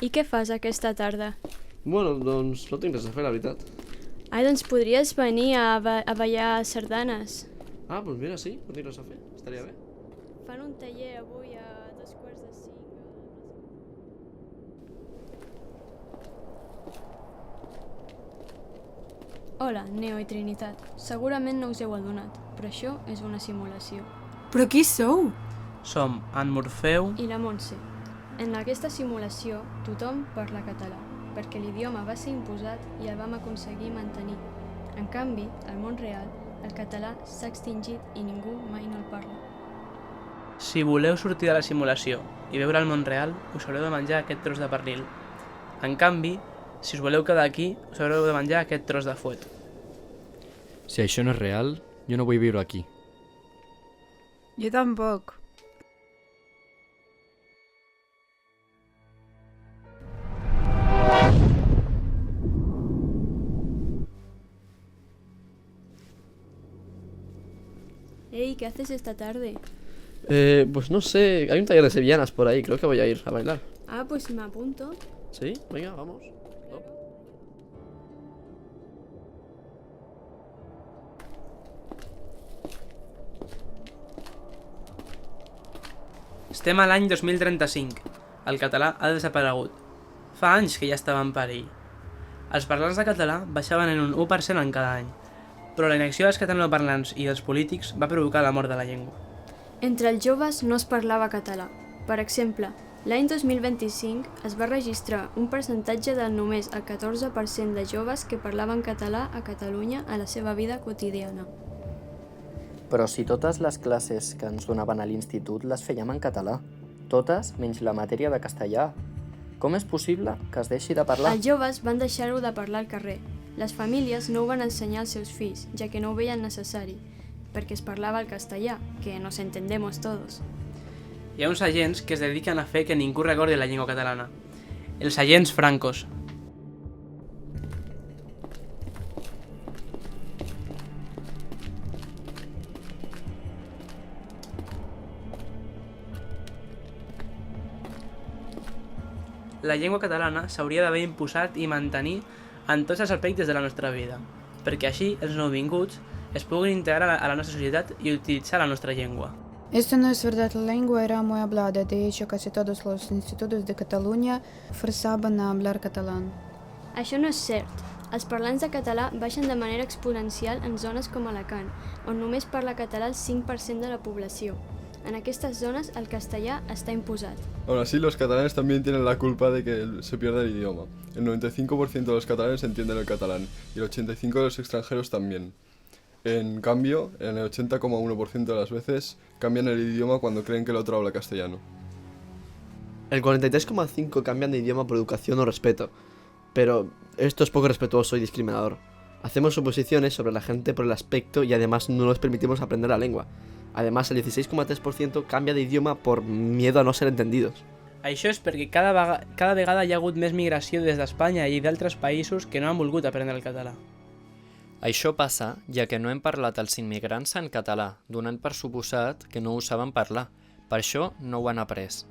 i què fas aquesta tarda? Bueno, doncs no tinc res a fer, la veritat. Ai, doncs podries venir a ballar sardanes. Ah, doncs mira, sí, no tinc res a fer. Estaria bé. Fan un taller avui a 4:45. Hola, Neo i Trinitat. Segurament no us heu adonat, però això és una simulació. Però qui sou? Som en Morfeu I la Montse. En aquesta simulació, tothom parla català, perquè l'idioma va ser imposat i el vam aconseguir mantenir. En canvi, al món real, el català s'ha extingit i ningú mai no el parla. Si voleu sortir de la simulació i veure el món real, us haureu de menjar aquest tros de pernil. En canvi, si us voleu quedar aquí, us haureu de menjar aquest tros de fuet. Si això no és real, jo no vull viure aquí. Jo tampoc. Ey, ¿qué haces esta tarde? Pues no sé, hay un taller de sevillanas por ahí, creo que voy a ir a bailar. Ah, pues me apunto. ¿Sí? Venga, vamos. Estem a l'any 2035. El català ha desaparegut. Fa anys que ja estava en perill. Els parlants de català baixaven en un 1% en cada any, però la inacció dels catalanoparlants i dels polítics va provocar la mort de la llengua. Entre els joves no es parlava català. Per exemple, l'any 2025 es va registrar un percentatge de només el 14% de joves que parlaven català a Catalunya a la seva vida quotidiana. Però si totes les classes que ens donaven a l'institut les fèiem en català, totes menys la matèria de castellà. Com és possible que es deixi de parlar? Els joves van deixar-ho de parlar al carrer. Les famílies no ho van ensenyar als seus fills, ja que no ho veien necessari, perquè es parlava el castellà, que nos entendemos todos. Hi ha uns agents que es dediquen a fer que ningú recordi la llengua catalana. Els agents francos. La llengua catalana s'hauria d'haver imposat i mantenir en tots els aspectes de la nostra vida, perquè així els nouvinguts es puguin integrar a la nostra societat i utilitzar la nostra llengua. Esto no es verdad, la lengua era muy hablada, de hecho casi todos los institutos de Cataluña forzaban a hablar catalán. Això no és cert. Els parlants de català baixen de manera exponencial en zones com Alacant, on només parla català el 5% de la població. En aquestes zones el castellà està imposat. Aún así, los catalanes también tienen la culpa de que se pierda el idioma. El 95% de los catalanes entienden el catalán y el 85% de los extranjeros también. En cambio, el 80,1% de las veces cambian el idioma cuando creen que el otro habla castellano. El 43,5% cambian de idioma por educación o respeto. Pero esto es poco respetuoso y discriminador. Hacemos suposiciones sobre la gente por el aspecto y además no les permitimos aprender la lengua. Además, el 16,3% cambia de idioma por miedo a no ser entendidos. Això és perquè cada vegada hi ha hagut més migració des d'Espanya i d'altres països que no han volgut aprendre el català. Això passa ja que no hem parlat als immigrants en català, donant per suposat que no ho saben parlar. Per això no ho han après.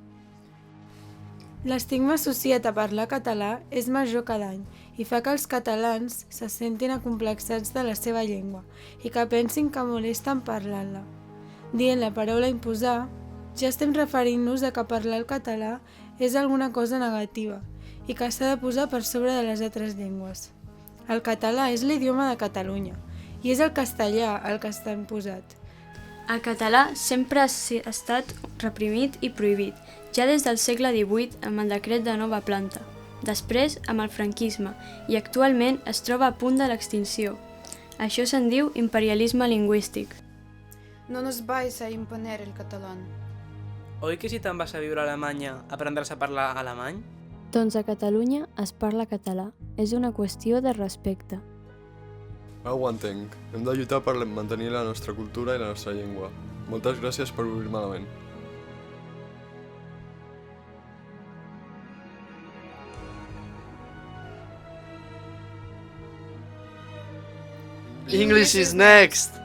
L'estigma associat a parlar català és major cada any i fa que els catalans se sentin acomplexats de la seva llengua i que pensin que molesten parlant-la. Dient la paraula imposar, ja estem referint-nos a que parlar el català és alguna cosa negativa i que s'ha de posar per sobre de les altres llengües. El català és l'idioma de Catalunya i és el castellà el que està imposat. El català sempre ha estat reprimit i prohibit, ja des del segle XVIII amb el decret de nova planta, després amb el franquisme i actualment es troba a punt de l'extinció. Això se'n diu imperialisme lingüístic. No nos vais a imponer el catalán. Oi que si te'n vas a viure a Alemanya aprendràs a parlar alemany? Doncs a Catalunya es parla català. És una qüestió de respecte. Ara ho entenc. Hem de lluitar per mantenir la nostra cultura i la nostra llengua. Moltes gràcies per obrir-me la ment. English is next!